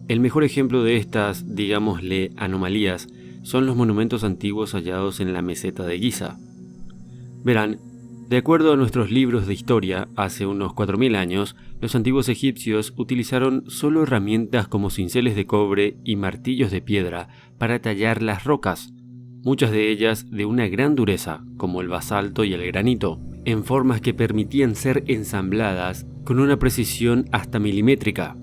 El mejor ejemplo de estas, digámosle, anomalías, son los monumentos antiguos hallados en la meseta de Giza. Verán, de acuerdo a nuestros libros de historia, hace unos 4000 años, los antiguos egipcios utilizaron solo herramientas como cinceles de cobre y martillos de piedra para tallar las rocas, muchas de ellas de una gran dureza, como el basalto y el granito, en formas que permitían ser ensambladas con una precisión hasta milimétrica.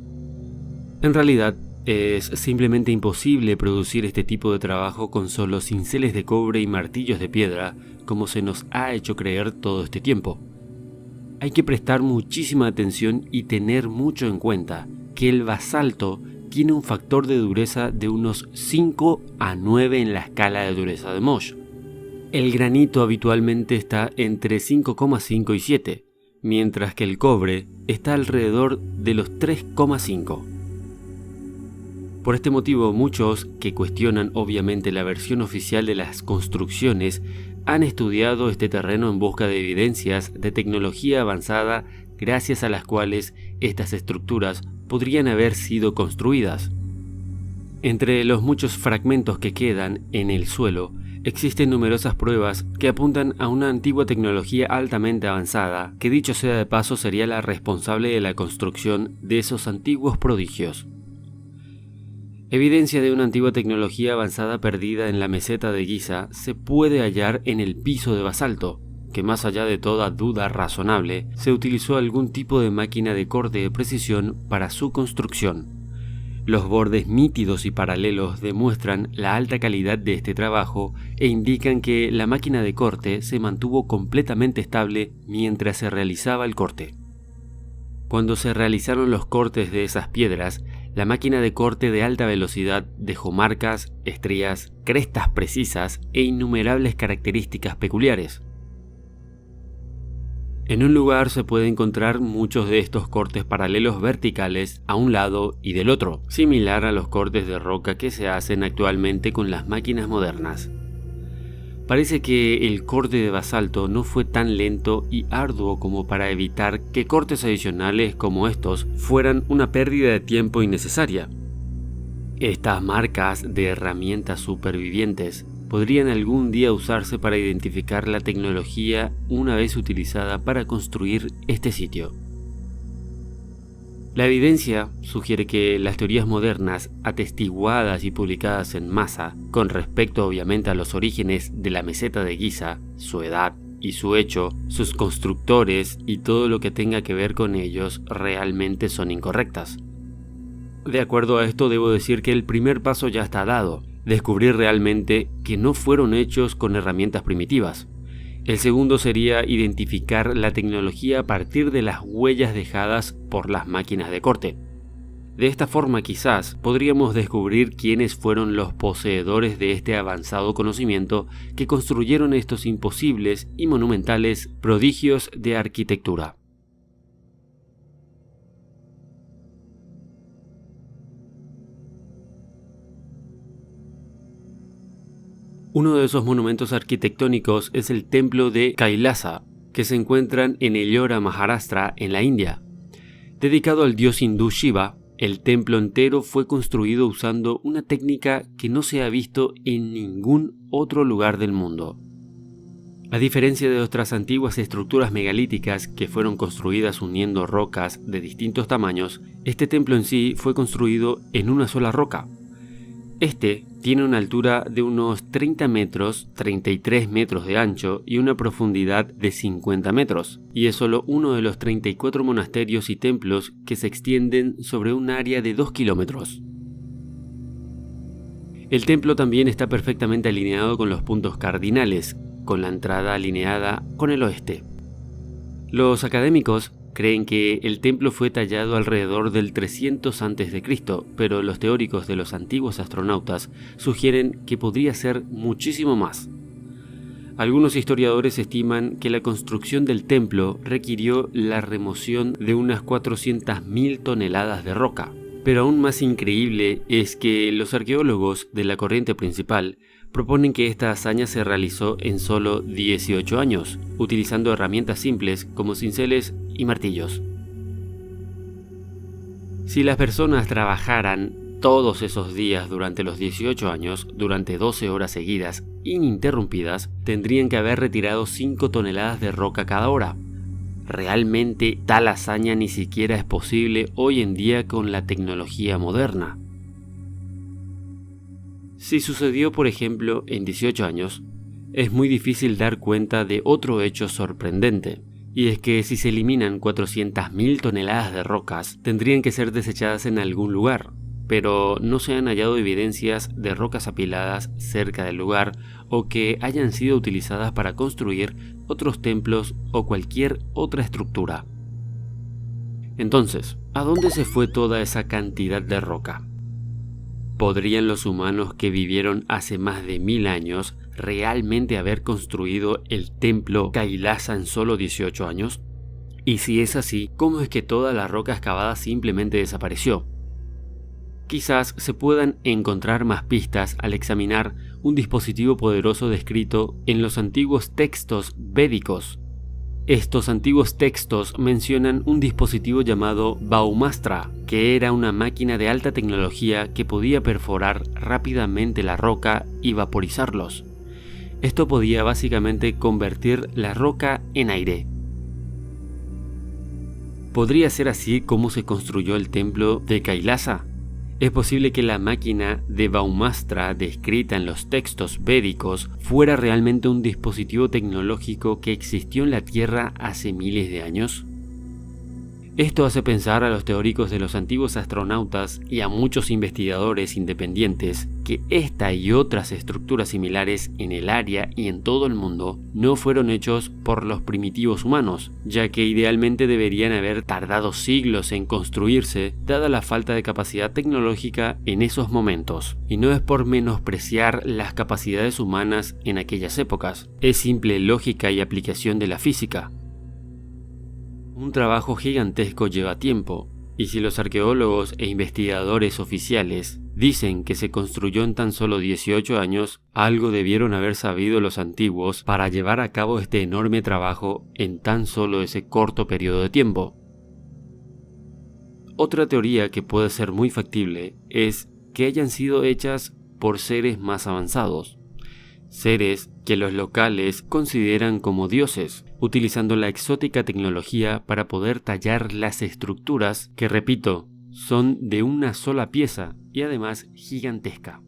En realidad, es simplemente imposible producir este tipo de trabajo con solo cinceles de cobre y martillos de piedra, como se nos ha hecho creer todo este tiempo. Hay que prestar muchísima atención y tener mucho en cuenta que el basalto tiene un factor de dureza de unos 5 a 9 en la escala de dureza de Mohs. El granito habitualmente está entre 5,5 y 7, mientras que el cobre está alrededor de los 3,5. Por este motivo, muchos que cuestionan obviamente la versión oficial de las construcciones han estudiado este terreno en busca de evidencias de tecnología avanzada gracias a las cuales estas estructuras podrían haber sido construidas. Entre los muchos fragmentos que quedan en el suelo, existen numerosas pruebas que apuntan a una antigua tecnología altamente avanzada, que dicho sea de paso sería la responsable de la construcción de esos antiguos prodigios. Evidencia de una antigua tecnología avanzada perdida en la meseta de Giza se puede hallar en el piso de basalto, que más allá de toda duda razonable, se utilizó algún tipo de máquina de corte de precisión para su construcción. Los bordes nítidos y paralelos demuestran la alta calidad de este trabajo e indican que la máquina de corte se mantuvo completamente estable mientras se realizaba el corte. Cuando se realizaron los cortes de esas piedras, la máquina de corte de alta velocidad dejó marcas, estrías, crestas precisas e innumerables características peculiares. En un lugar se puede encontrar muchos de estos cortes paralelos verticales a un lado y del otro, similar a los cortes de roca que se hacen actualmente con las máquinas modernas. Parece que el corte de basalto no fue tan lento y arduo como para evitar que cortes adicionales como estos fueran una pérdida de tiempo innecesaria. Estas marcas de herramientas supervivientes podrían algún día usarse para identificar la tecnología una vez utilizada para construir este sitio. La evidencia sugiere que las teorías modernas, atestiguadas y publicadas en masa, con respecto obviamente a los orígenes de la meseta de Giza, su edad y su hecho, sus constructores y todo lo que tenga que ver con ellos, realmente son incorrectas. De acuerdo a esto, debo decir que el primer paso ya está dado: descubrir realmente que no fueron hechos con herramientas primitivas. El segundo sería identificar la tecnología a partir de las huellas dejadas por las máquinas de corte. De esta forma quizás podríamos descubrir quiénes fueron los poseedores de este avanzado conocimiento que construyeron estos imposibles y monumentales prodigios de arquitectura. Uno de esos monumentos arquitectónicos es el templo de Kailasa, que se encuentra en Ellora, Maharashtra, en la India. Dedicado al dios hindú Shiva, el templo entero fue construido usando una técnica que no se ha visto en ningún otro lugar del mundo. A diferencia de otras antiguas estructuras megalíticas que fueron construidas uniendo rocas de distintos tamaños, este templo en sí fue construido en una sola roca. Este tiene una altura de unos 30 metros, 33 metros de ancho y una profundidad de 50 metros, y es solo uno de los 34 monasterios y templos que se extienden sobre un área de 2 kilómetros. El templo también está perfectamente alineado con los puntos cardinales, con la entrada alineada con el oeste. Los académicos creen que el templo fue tallado alrededor del 300 a.C., pero los teóricos de los antiguos astronautas sugieren que podría ser muchísimo más. Algunos historiadores estiman que la construcción del templo requirió la remoción de unas 400.000 toneladas de roca. Pero aún más increíble es que los arqueólogos de la corriente principal proponen que esta hazaña se realizó en solo 18 años, utilizando herramientas simples como cinceles y martillos. Si las personas trabajaran todos esos días durante los 18 años, durante 12 horas seguidas, ininterrumpidas, tendrían que haber retirado 5 toneladas de roca cada hora. Realmente tal hazaña ni siquiera es posible hoy en día con la tecnología moderna. Si sucedió, por ejemplo, en 18 años, es muy difícil dar cuenta de otro hecho sorprendente, y es que si se eliminan 400.000 toneladas de rocas, tendrían que ser desechadas en algún lugar, pero no se han hallado evidencias de rocas apiladas cerca del lugar o que hayan sido utilizadas para construir otros templos o cualquier otra estructura. Entonces, ¿a dónde se fue toda esa cantidad de roca? ¿Podrían los humanos que vivieron hace más de 1000 años realmente haber construido el templo Kailasa en solo 18 años? Y si es así, ¿cómo es que toda la roca excavada simplemente desapareció? Quizás se puedan encontrar más pistas al examinar un dispositivo poderoso descrito en los antiguos textos védicos. Estos antiguos textos mencionan un dispositivo llamado Baumastra, que era una máquina de alta tecnología que podía perforar rápidamente la roca y vaporizarlos. Esto podía básicamente convertir la roca en aire. ¿Podría ser así como se construyó el templo de Kailasa? Es posible que la máquina de Baumastra descrita en los textos védicos fuera realmente un dispositivo tecnológico que existió en la Tierra hace miles de años. Esto hace pensar a los teóricos de los antiguos astronautas y a muchos investigadores independientes que esta y otras estructuras similares en el área y en todo el mundo no fueron hechos por los primitivos humanos, ya que idealmente deberían haber tardado siglos en construirse dada la falta de capacidad tecnológica en esos momentos. Y no es por menospreciar las capacidades humanas en aquellas épocas, es simple lógica y aplicación de la física. Un trabajo gigantesco lleva tiempo, y si los arqueólogos e investigadores oficiales dicen que se construyó en tan solo 18 años, algo debieron haber sabido los antiguos para llevar a cabo este enorme trabajo en tan solo ese corto periodo de tiempo. Otra teoría que puede ser muy factible es que hayan sido hechas por seres más avanzados. Seres que los locales consideran como dioses, utilizando la exótica tecnología para poder tallar las estructuras que, repito, son de una sola pieza y además gigantesca.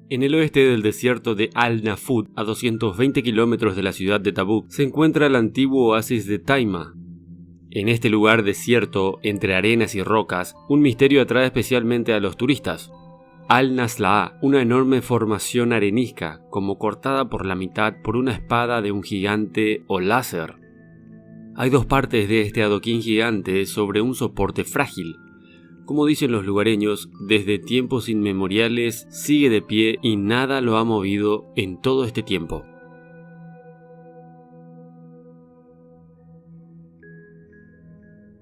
En el oeste del desierto de Al-Nafud, a 220 kilómetros de la ciudad de Tabuk, se encuentra el antiguo oasis de Taima. En este lugar desierto, entre arenas y rocas, un misterio atrae especialmente a los turistas. Al-Nasla'a, una enorme formación arenisca, como cortada por la mitad por una espada de un gigante o láser. Hay dos partes de este adoquín gigante sobre un soporte frágil. Como dicen los lugareños, desde tiempos inmemoriales sigue de pie y nada lo ha movido en todo este tiempo.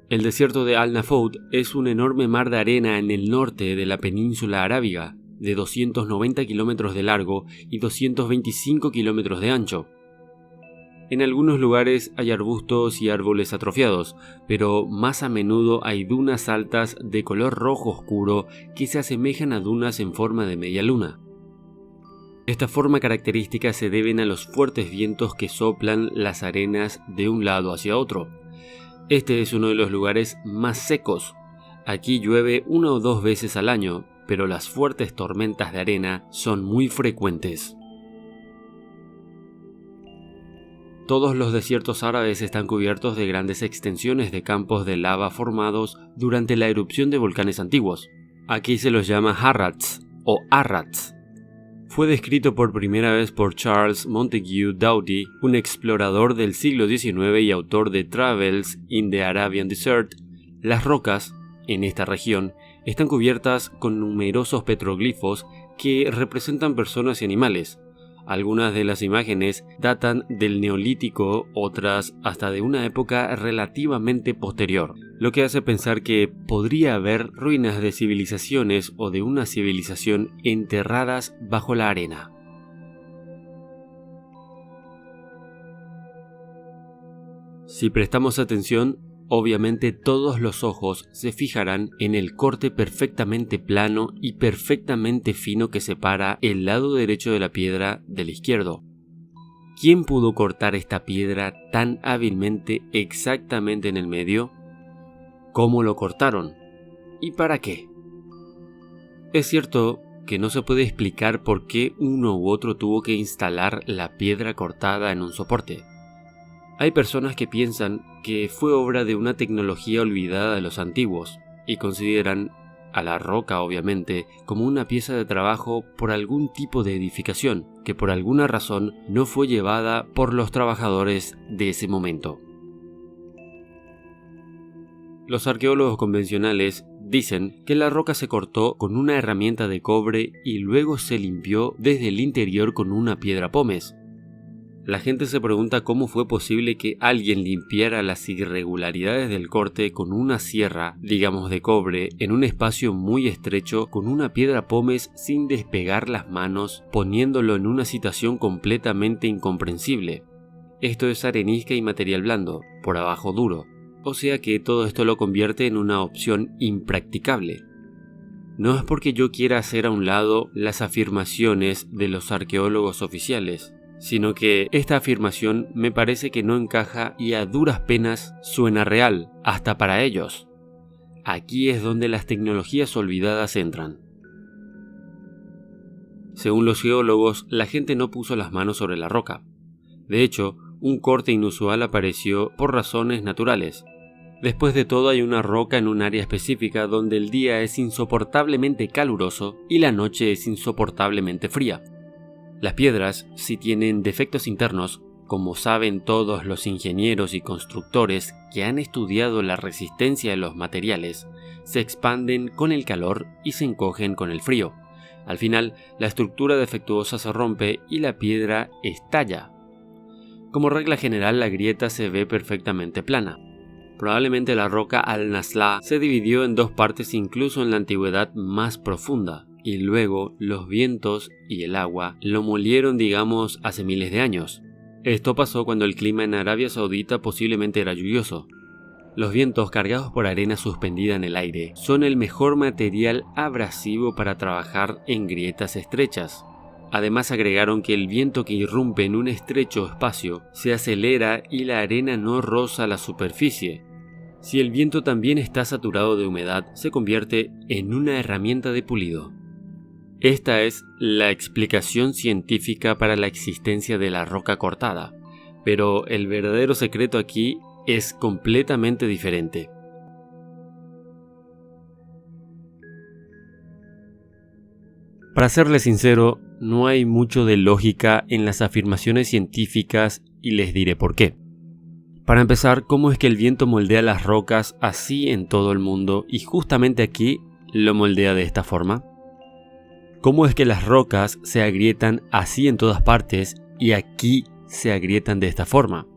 El desierto de Al-Nafud es un enorme mar de arena en el norte de la península arábiga, de 290 kilómetros de largo y 225 kilómetros de ancho. En algunos lugares hay arbustos y árboles atrofiados, pero más a menudo hay dunas altas de color rojo oscuro que se asemejan a dunas en forma de media luna. Esta forma característica se deben a los fuertes vientos que soplan las arenas de un lado hacia otro. Este es uno de los lugares más secos. Aquí llueve 1 o 2 veces al año, pero las fuertes tormentas de arena son muy frecuentes. Todos los desiertos árabes están cubiertos de grandes extensiones de campos de lava formados durante la erupción de volcanes antiguos. Aquí se los llama Harrats o Arrats. Fue descrito por primera vez por Charles Montague Doughty, un explorador del siglo XIX y autor de Travels in the Arabian Desert. Las rocas, en esta región, están cubiertas con numerosos petroglifos que representan personas y animales. Algunas de las imágenes datan del Neolítico, otras hasta de una época relativamente posterior, lo que hace pensar que podría haber ruinas de civilizaciones o de una civilización enterradas bajo la arena. Si prestamos atención, obviamente todos los ojos se fijarán en el corte perfectamente plano y perfectamente fino que separa el lado derecho de la piedra del izquierdo. ¿Quién pudo cortar esta piedra tan hábilmente exactamente en el medio? ¿Cómo lo cortaron? ¿Y para qué? Es cierto que no se puede explicar por qué uno u otro tuvo que instalar la piedra cortada en un soporte. Hay personas que piensan que fue obra de una tecnología olvidada de los antiguos y consideran a la roca, obviamente, como una pieza de trabajo por algún tipo de edificación que por alguna razón no fue llevada por los trabajadores de ese momento. Los arqueólogos convencionales dicen que la roca se cortó con una herramienta de cobre y luego se limpió desde el interior con una piedra pómez. La gente se pregunta cómo fue posible que alguien limpiara las irregularidades del corte con una sierra, digamos de cobre, en un espacio muy estrecho con una piedra pómez sin despegar las manos, poniéndolo en una situación completamente incomprensible. Esto es arenisca y material blando, por abajo duro. O sea que todo esto lo convierte en una opción impracticable. No es porque yo quiera hacer a un lado las afirmaciones de los arqueólogos oficiales, sino que esta afirmación me parece que no encaja y a duras penas suena real, hasta para ellos. Aquí es donde las tecnologías olvidadas entran. Según los geólogos, la gente no puso las manos sobre la roca. De hecho, un corte inusual apareció por razones naturales. Después de todo, hay una roca en un área específica donde el día es insoportablemente caluroso y la noche es insoportablemente fría. Las piedras, si tienen defectos internos, como saben todos los ingenieros y constructores que han estudiado la resistencia de los materiales, se expanden con el calor y se encogen con el frío. Al final, la estructura defectuosa se rompe y la piedra estalla. Como regla general, la grieta se ve perfectamente plana. Probablemente la roca Al-Nazla se dividió en dos partes incluso en la antigüedad más profunda, y luego los vientos y el agua lo molieron, digamos, hace miles de años. Esto pasó cuando el clima en Arabia Saudita posiblemente era lluvioso. Los vientos cargados por arena suspendida en el aire son el mejor material abrasivo para trabajar en grietas estrechas. Además agregaron que el viento que irrumpe en un estrecho espacio se acelera y la arena no roza la superficie. Si el viento también está saturado de humedad, se convierte en una herramienta de pulido. Esta es la explicación científica para la existencia de la roca cortada, pero el verdadero secreto aquí es completamente diferente. Para serles sincero, no hay mucho de lógica en las afirmaciones científicas y les diré por qué. Para empezar, ¿cómo es que el viento moldea las rocas así en todo el mundo y justamente aquí lo moldea de esta forma? ¿Cómo es que las rocas se agrietan así en todas partes y aquí se agrietan de esta forma?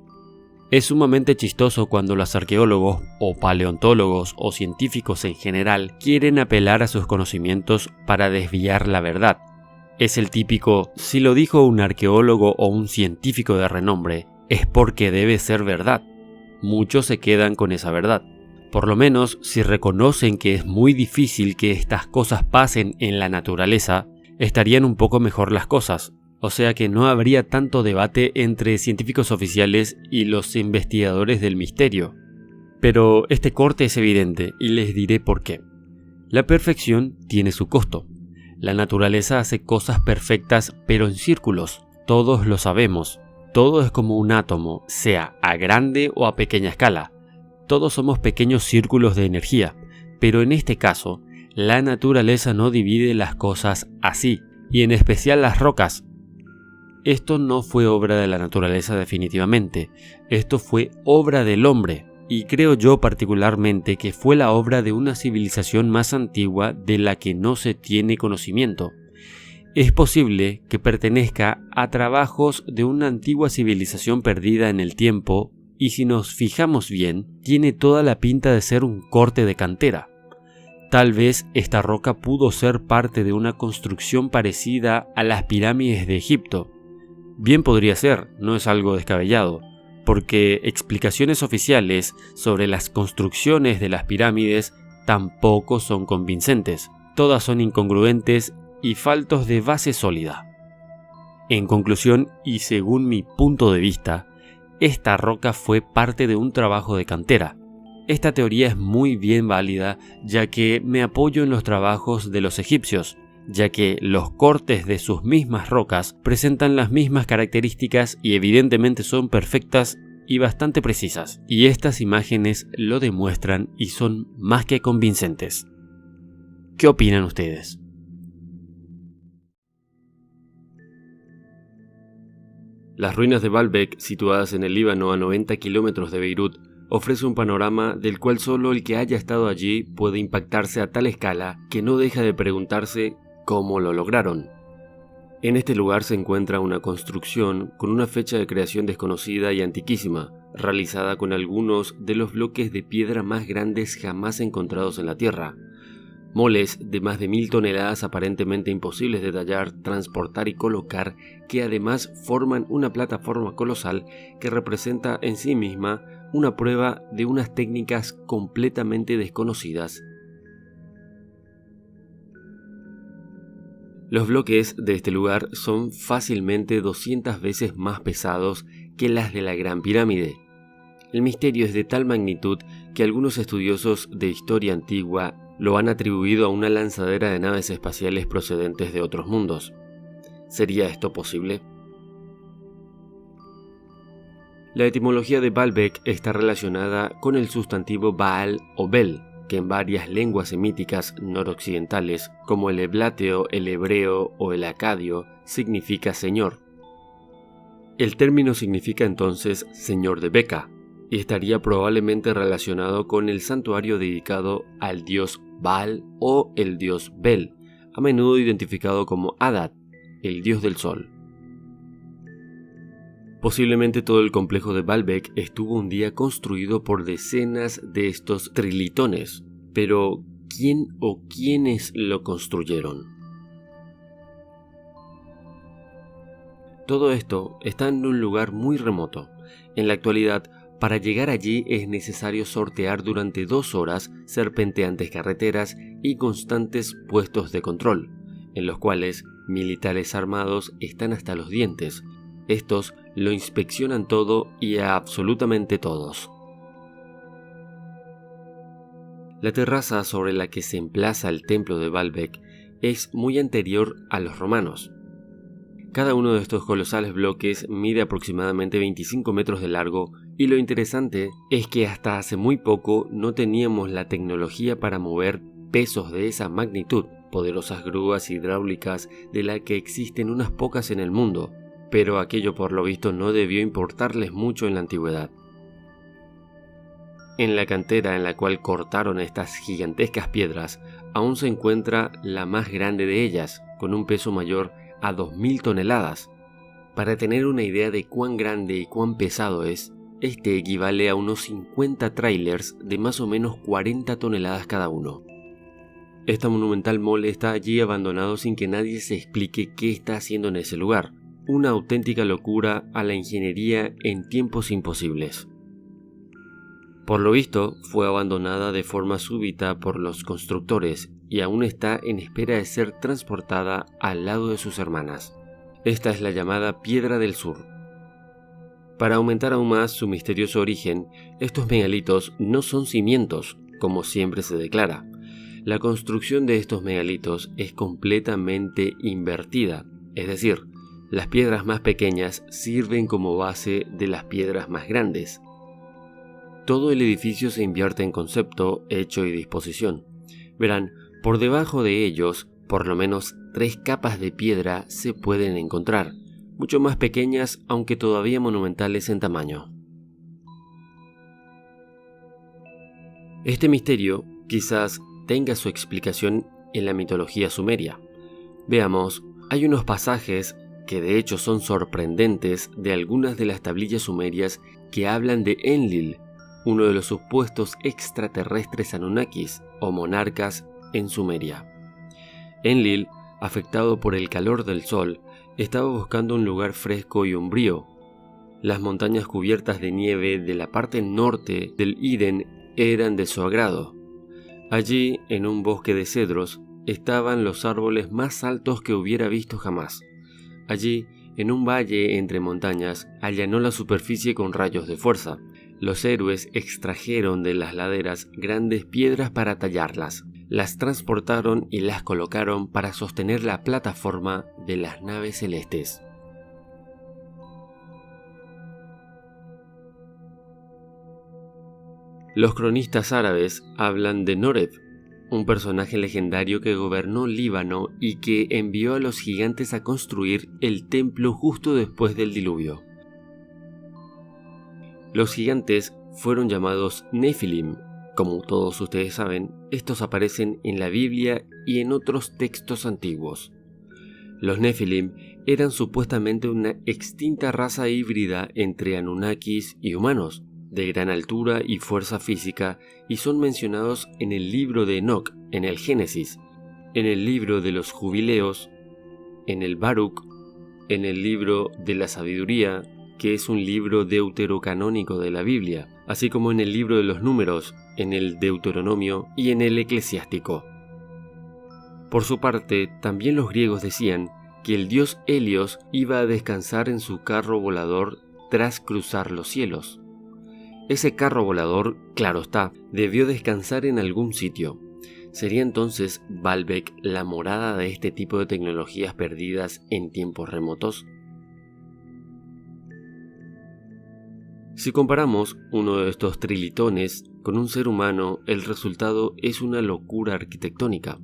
Es sumamente chistoso cuando los arqueólogos o paleontólogos o científicos en general quieren apelar a sus conocimientos para desviar la verdad. Es el típico, si lo dijo un arqueólogo o un científico de renombre, es porque debe ser verdad. Muchos se quedan con esa verdad. Por lo menos, si reconocen que es muy difícil que estas cosas pasen en la naturaleza, estarían un poco mejor las cosas. O sea que no habría tanto debate entre científicos oficiales y los investigadores del misterio. Pero este corte es evidente y les diré por qué. La perfección tiene su costo. La naturaleza hace cosas perfectas pero en círculos. Todos lo sabemos. Todo es como un átomo, sea a grande o a pequeña escala. Todos somos pequeños círculos de energía, pero en este caso, la naturaleza no divide las cosas así, y en especial las rocas. Esto no fue obra de la naturaleza definitivamente, esto fue obra del hombre, y creo yo particularmente que fue la obra de una civilización más antigua de la que no se tiene conocimiento. Es posible que pertenezca a trabajos de una antigua civilización perdida en el tiempo, y si nos fijamos bien, tiene toda la pinta de ser un corte de cantera. Tal vez esta roca pudo ser parte de una construcción parecida a las pirámides de Egipto. Bien podría ser, no es algo descabellado. porque explicaciones oficiales sobre las construcciones de las pirámides tampoco son convincentes. Todas son incongruentes y faltos de base sólida. En conclusión, y según mi punto de vista, esta roca fue parte de un trabajo de cantera. Esta teoría es muy bien válida, ya que me apoyo en los trabajos de los egipcios, ya que los cortes de sus mismas rocas presentan las mismas características y evidentemente son perfectas y bastante precisas. Y estas imágenes lo demuestran y son más que convincentes. ¿Qué opinan ustedes? Las ruinas de Baalbek, situadas en el Líbano a 90 kilómetros de Beirut, ofrece un panorama del cual solo el que haya estado allí puede impactarse a tal escala que no deja de preguntarse cómo lo lograron. En este lugar se encuentra una construcción con una fecha de creación desconocida y antiquísima, realizada con algunos de los bloques de piedra más grandes jamás encontrados en la Tierra. Moles de más de 1000 toneladas aparentemente imposibles de tallar, transportar y colocar, que además forman una plataforma colosal que representa en sí misma una prueba de unas técnicas completamente desconocidas. Los bloques de este lugar son fácilmente 200 veces más pesados que las de la Gran Pirámide. El misterio es de tal magnitud que algunos estudiosos de historia antigua lo han atribuido a una lanzadera de naves espaciales procedentes de otros mundos. ¿Sería esto posible? La etimología de Baalbek está relacionada con el sustantivo Baal o Bel, que en varias lenguas semíticas noroccidentales, como el eblateo, el hebreo o el acadio, significa señor. El término significa entonces señor de Beca, y estaría probablemente relacionado con el santuario dedicado al dios Baal o el dios Bel, a menudo identificado como Adad, el dios del sol. Posiblemente todo el complejo de Baalbek estuvo un día construido por decenas de estos trilitones, pero ¿quién o quiénes lo construyeron? Todo esto está en un lugar muy remoto. En la actualidad, para llegar allí es necesario sortear durante 2 horas serpenteantes carreteras y constantes puestos de control, en los cuales militares armados están hasta los dientes. Estos lo inspeccionan todo y a absolutamente todos. La terraza sobre la que se emplaza el templo de Baalbek es muy anterior a los romanos. Cada uno de estos colosales bloques mide aproximadamente 25 metros de largo y lo interesante es que hasta hace muy poco no teníamos la tecnología para mover pesos de esa magnitud, poderosas grúas hidráulicas de las que existen unas pocas en el mundo, pero aquello por lo visto no debió importarles mucho en la antigüedad. En la cantera en la cual cortaron estas gigantescas piedras aún se encuentra la más grande de ellas, con un peso mayor a 2000 toneladas. Para tener una idea de cuán grande y cuán pesado es, este equivale a unos 50 trailers de más o menos 40 toneladas cada uno. Esta monumental mole está allí abandonado sin que nadie se explique qué está haciendo en ese lugar. Una auténtica locura a la ingeniería en tiempos imposibles. Por lo visto, fue abandonada de forma súbita por los constructores y aún está en espera de ser transportada al lado de sus hermanas. Esta es la llamada Piedra del Sur. Para aumentar aún más su misterioso origen, estos megalitos no son cimientos, como siempre se declara. La construcción de estos megalitos es completamente invertida, es decir, las piedras más pequeñas sirven como base de las piedras más grandes. Todo el edificio se invierte en concepto, hecho y disposición. Verán, por debajo de ellos, por lo menos 3 capas de piedra se pueden encontrar, mucho más pequeñas aunque todavía monumentales en tamaño. Este misterio quizás tenga su explicación en la mitología sumeria. Veamos, hay unos pasajes que de hecho son sorprendentes de algunas de las tablillas sumerias que hablan de Enlil, uno de los supuestos extraterrestres Anunnakis o monarcas en Sumeria. Enlil, afectado por el calor del sol, estaba buscando un lugar fresco y umbrío. Las montañas cubiertas de nieve de la parte norte del Iden eran de su agrado. Allí, en un bosque de cedros, estaban los árboles más altos que hubiera visto jamás. Allí, en un valle entre montañas, allanó la superficie con rayos de fuerza. Los héroes extrajeron de las laderas grandes piedras para tallarlas. Las transportaron y las colocaron para sostener la plataforma de las naves celestes. Los cronistas árabes hablan de Noreb, un personaje legendario que gobernó Líbano y que envió a los gigantes a construir el templo justo después del diluvio. Los gigantes fueron llamados Nefilim. Como todos ustedes saben, estos aparecen en la Biblia y en otros textos antiguos. Los Nefilim eran supuestamente una extinta raza híbrida entre Anunnakis y humanos, de gran altura y fuerza física, y son mencionados en el libro de Enoc, en el Génesis, en el libro de los Jubileos, en el Baruch, en el libro de la Sabiduría, que es un libro deuterocanónico de la Biblia, así como en el libro de los Números, en el Deuteronomio y en el Eclesiástico. Por su parte, también los griegos decían que el dios Helios iba a descansar en su carro volador tras cruzar los cielos. Ese carro volador, claro está, debió descansar en algún sitio. ¿Sería entonces Baalbek la morada de este tipo de tecnologías perdidas en tiempos remotos? Si comparamos uno de estos trilitones con un ser humano, el resultado es una locura arquitectónica.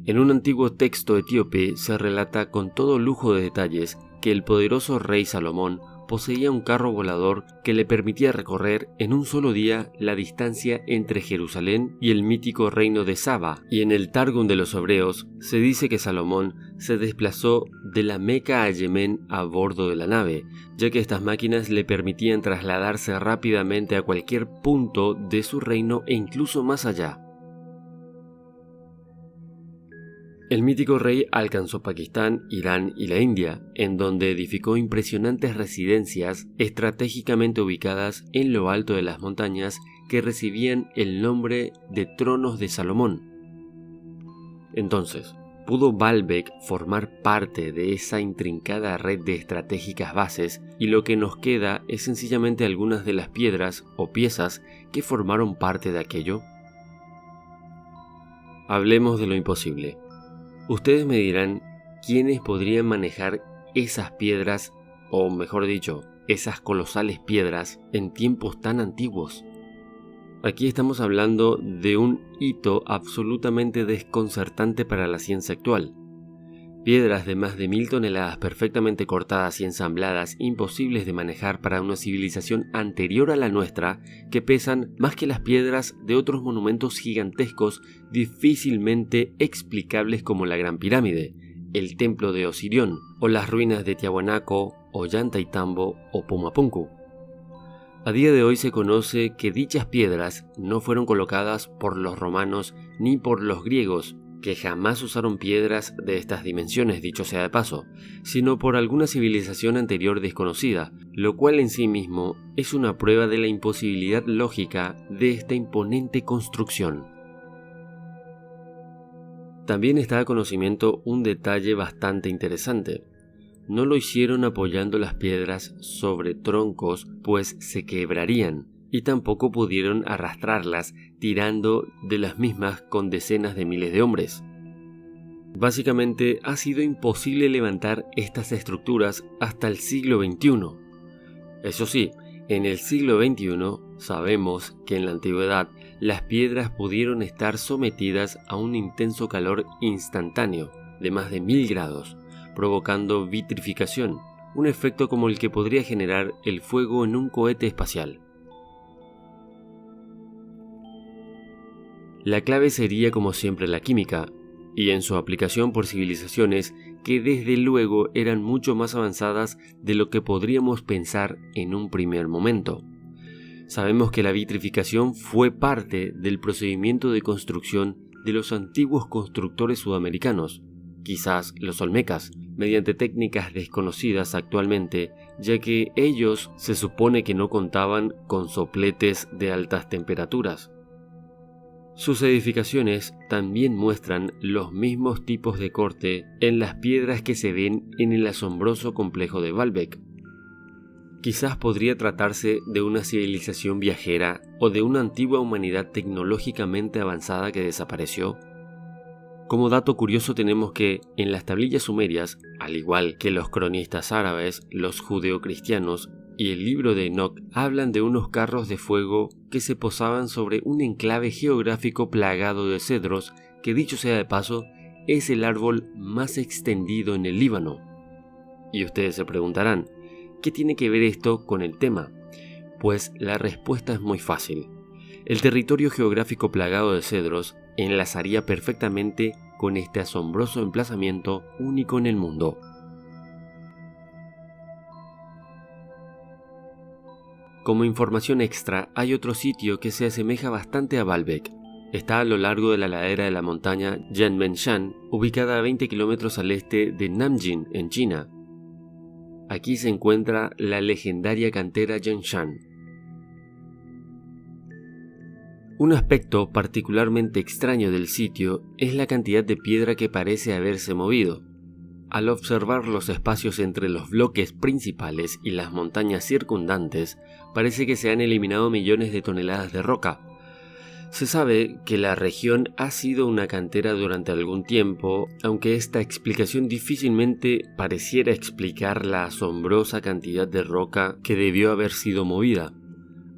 En un antiguo texto etíope se relata con todo lujo de detalles que el poderoso rey Salomón poseía un carro volador que le permitía recorrer en un solo día la distancia entre Jerusalén y el mítico reino de Saba, y en el Targum de los Hebreos se dice que Salomón se desplazó de la Meca a Yemen a bordo de la nave, ya que estas máquinas le permitían trasladarse rápidamente a cualquier punto de su reino e incluso más allá. El mítico rey alcanzó Pakistán, Irán y la India, en donde edificó impresionantes residencias estratégicamente ubicadas en lo alto de las montañas que recibían el nombre de tronos de Salomón. Entonces, ¿pudo Baalbek formar parte de esa intrincada red de estratégicas bases y lo que nos queda es sencillamente algunas de las piedras o piezas que formaron parte de aquello? Hablemos de lo imposible. Ustedes me dirán quiénes podrían manejar esas piedras, o mejor dicho, esas colosales piedras en tiempos tan antiguos. Aquí estamos hablando de un hito absolutamente desconcertante para la ciencia actual. Piedras de más de 1000 toneladas perfectamente cortadas y ensambladas, imposibles de manejar para una civilización anterior a la nuestra, que pesan más que las piedras de otros monumentos gigantescos difícilmente explicables como la Gran Pirámide, el Templo de Osirión, o las ruinas de Tiahuanaco, Ollantaytambo o Pumapunku. A día de hoy se conoce que dichas piedras no fueron colocadas por los romanos ni por los griegos, que jamás usaron piedras de estas dimensiones, dicho sea de paso, sino por alguna civilización anterior desconocida, lo cual en sí mismo es una prueba de la imposibilidad lógica de esta imponente construcción. También está a conocimiento un detalle bastante interesante. No lo hicieron apoyando las piedras sobre troncos, pues se quebrarían, y tampoco pudieron arrastrarlas tirando de las mismas con decenas de miles de hombres. Básicamente ha sido imposible levantar estas estructuras hasta el siglo XXI. Eso sí, en el siglo XXI sabemos que en la antigüedad las piedras pudieron estar sometidas a un intenso calor instantáneo de más de 1000 grados, provocando vitrificación, un efecto como el que podría generar el fuego en un cohete espacial. La clave sería como siempre la química, y en su aplicación por civilizaciones que desde luego eran mucho más avanzadas de lo que podríamos pensar en un primer momento. Sabemos que la vitrificación fue parte del procedimiento de construcción de los antiguos constructores sudamericanos, quizás los olmecas, mediante técnicas desconocidas actualmente, ya que ellos se supone que no contaban con sopletes de altas temperaturas. Sus edificaciones también muestran los mismos tipos de corte en las piedras que se ven en el asombroso complejo de Baalbek. Quizás podría tratarse de una civilización viajera o de una antigua humanidad tecnológicamente avanzada que desapareció. Como dato curioso tenemos que en las tablillas sumerias, al igual que los cronistas árabes, los judeocristianos y el libro de Enoch, hablan de unos carros de fuego que se posaban sobre un enclave geográfico plagado de cedros, que dicho sea de paso, es el árbol más extendido en el Líbano. Y ustedes se preguntarán, ¿qué tiene que ver esto con el tema? Pues la respuesta es muy fácil. El territorio geográfico plagado de cedros enlazaría perfectamente con este asombroso emplazamiento único en el mundo. Como información extra, hay otro sitio que se asemeja bastante a Baalbek. Está a lo largo de la ladera de la montaña Yanmenshan, ubicada a 20 kilómetros al este de Nanjing, en China. Aquí se encuentra la legendaria cantera Yanshan. Un aspecto particularmente extraño del sitio es la cantidad de piedra que parece haberse movido. Al observar los espacios entre los bloques principales y las montañas circundantes, parece que se han eliminado millones de toneladas de roca. Se sabe que la región ha sido una cantera durante algún tiempo, aunque esta explicación difícilmente pareciera explicar la asombrosa cantidad de roca que debió haber sido movida.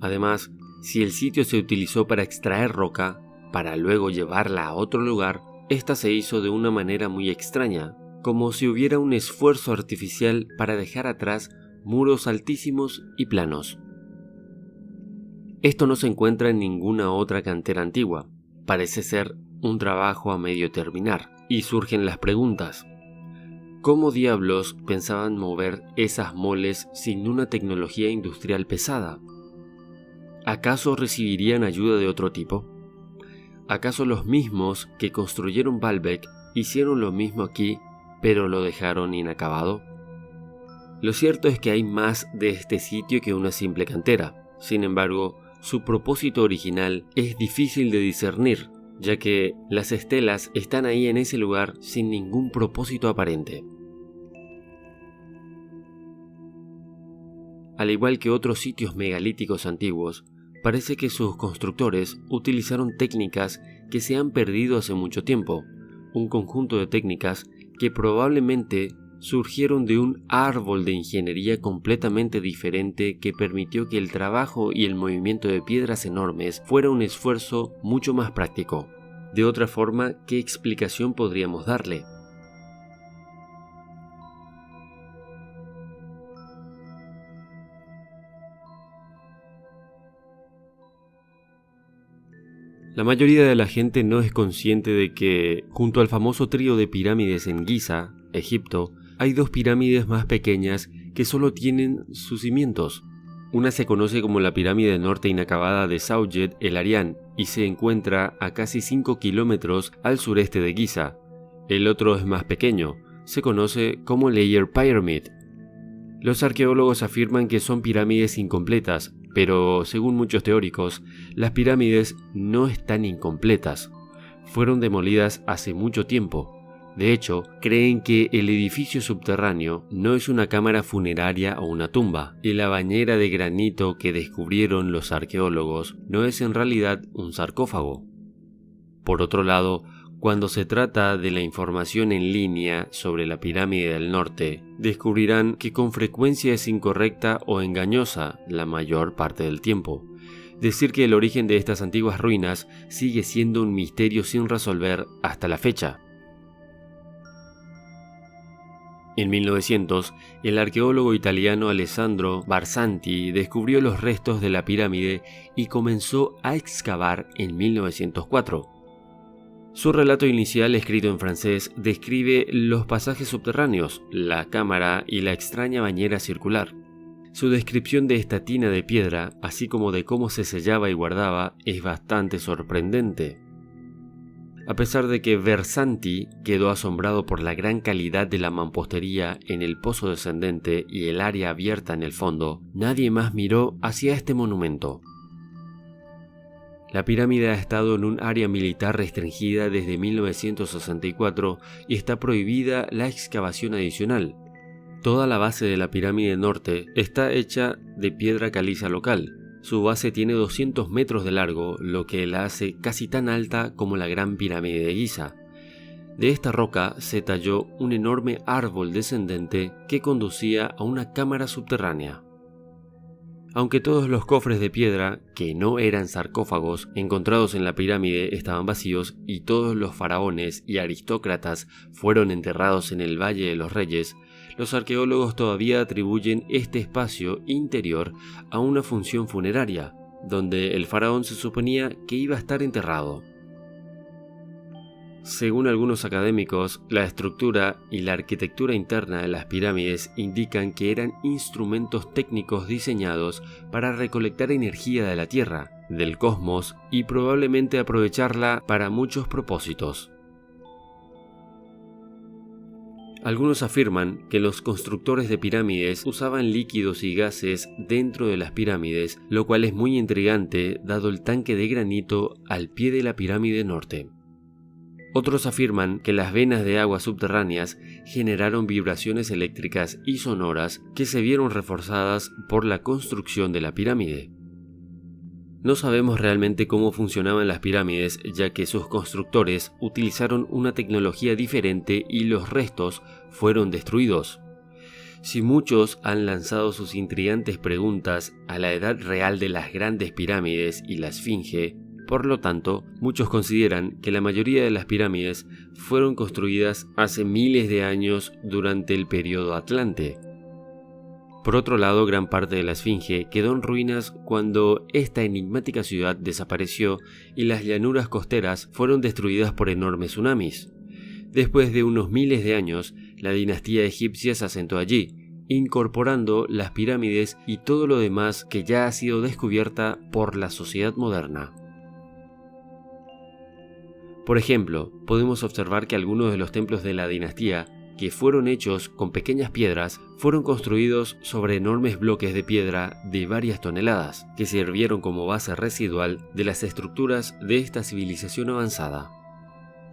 Además, si el sitio se utilizó para extraer roca, para luego llevarla a otro lugar, esta se hizo de una manera muy extraña, como si hubiera un esfuerzo artificial para dejar atrás muros altísimos y planos. Esto no se encuentra en ninguna otra cantera antigua. Parece ser un trabajo a medio terminar, y surgen las preguntas. ¿Cómo diablos pensaban mover esas moles sin una tecnología industrial pesada? ¿Acaso recibirían ayuda de otro tipo? ¿Acaso los mismos que construyeron Baalbek hicieron lo mismo aquí, pero lo dejaron inacabado? Lo cierto es que hay más de este sitio que una simple cantera. Sin embargo, su propósito original es difícil de discernir, ya que las estelas están ahí en ese lugar sin ningún propósito aparente. Al igual que otros sitios megalíticos antiguos, parece que sus constructores utilizaron técnicas que se han perdido hace mucho tiempo, un conjunto de técnicas que probablemente surgieron de un árbol de ingeniería completamente diferente que permitió que el trabajo y el movimiento de piedras enormes fuera un esfuerzo mucho más práctico. De otra forma, ¿qué explicación podríamos darle? La mayoría de la gente no es consciente de que, junto al famoso trío de pirámides en Giza, Egipto, hay dos pirámides más pequeñas que solo tienen sus cimientos. Una se conoce como la pirámide norte inacabada de Saujet el Arian y se encuentra a casi 5 kilómetros al sureste de Giza. El otro es más pequeño, se conoce como Layer Pyramid. Los arqueólogos afirman que son pirámides incompletas, pero según muchos teóricos, las pirámides no están incompletas. Fueron demolidas hace mucho tiempo. De hecho, creen que el edificio subterráneo no es una cámara funeraria o una tumba, y la bañera de granito que descubrieron los arqueólogos no es en realidad un sarcófago. Por otro lado, cuando se trata de la información en línea sobre la pirámide del norte, descubrirán que con frecuencia es incorrecta o engañosa la mayor parte del tiempo. Decir que el origen de estas antiguas ruinas sigue siendo un misterio sin resolver hasta la fecha. En 1900, el arqueólogo italiano Alessandro Barsanti descubrió los restos de la pirámide y comenzó a excavar en 1904. Su relato inicial, escrito en francés, describe los pasajes subterráneos, la cámara y la extraña bañera circular. Su descripción de esta tina de piedra, así como de cómo se sellaba y guardaba, es bastante sorprendente. A pesar de que Versanti quedó asombrado por la gran calidad de la mampostería en el pozo descendente y el área abierta en el fondo, nadie más miró hacia este monumento. La pirámide ha estado en un área militar restringida desde 1964 y está prohibida la excavación adicional. Toda la base de la pirámide norte está hecha de piedra caliza local. Su base tiene 200 metros de largo, lo que la hace casi tan alta como la Gran Pirámide de Giza. De esta roca se talló un enorme árbol descendente que conducía a una cámara subterránea. Aunque todos los cofres de piedra, que no eran sarcófagos, encontrados en la pirámide estaban vacíos y todos los faraones y aristócratas fueron enterrados en el Valle de los Reyes, los arqueólogos todavía atribuyen este espacio interior a una función funeraria, donde el faraón se suponía que iba a estar enterrado. Según algunos académicos, la estructura y la arquitectura interna de las pirámides indican que eran instrumentos técnicos diseñados para recolectar energía de la Tierra, del cosmos y probablemente aprovecharla para muchos propósitos. Algunos afirman que los constructores de pirámides usaban líquidos y gases dentro de las pirámides, lo cual es muy intrigante dado el tanque de granito al pie de la pirámide norte. Otros afirman que las venas de agua subterráneas generaron vibraciones eléctricas y sonoras que se vieron reforzadas por la construcción de la pirámide. No sabemos realmente cómo funcionaban las pirámides, ya que sus constructores utilizaron una tecnología diferente y los restos fueron destruidos. Si muchos han lanzado sus intrigantes preguntas a la edad real de las grandes pirámides y la Esfinge, por lo tanto, muchos consideran que la mayoría de las pirámides fueron construidas hace miles de años durante el período Atlante. Por otro lado, gran parte de la Esfinge quedó en ruinas cuando esta enigmática ciudad desapareció y las llanuras costeras fueron destruidas por enormes tsunamis. Después de unos miles de años, la dinastía egipcia se asentó allí, incorporando las pirámides y todo lo demás que ya ha sido descubierta por la sociedad moderna. Por ejemplo, podemos observar que algunos de los templos de la dinastía, que fueron hechos con pequeñas piedras, fueron construidos sobre enormes bloques de piedra de varias toneladas, que sirvieron como base residual de las estructuras de esta civilización avanzada.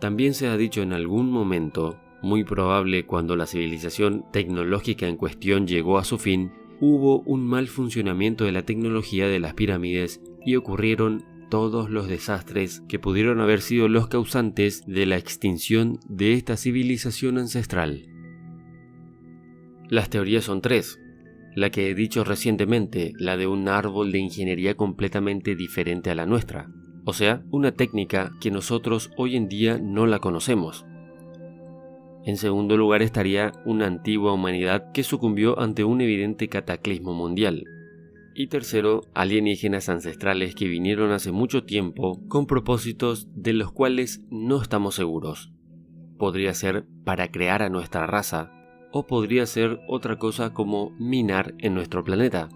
También se ha dicho en algún momento, muy probable cuando la civilización tecnológica en cuestión llegó a su fin, hubo un mal funcionamiento de la tecnología de las pirámides y ocurrieron todos los desastres que pudieron haber sido los causantes de la extinción de esta civilización ancestral. Las teorías son tres. La que he dicho recientemente, la de un árbol de ingeniería completamente diferente a la nuestra, o sea, una técnica que nosotros hoy en día no la conocemos. En segundo lugar estaría una antigua humanidad que sucumbió ante un evidente cataclismo mundial. Y tercero, alienígenas ancestrales que vinieron hace mucho tiempo con propósitos de los cuales no estamos seguros. Podría ser para crear a nuestra raza, o podría ser otra cosa como minar en nuestro planeta.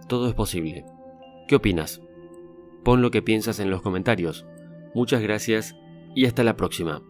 Todo es posible. ¿Qué opinas? Pon lo que piensas en los comentarios. Muchas gracias y hasta la próxima.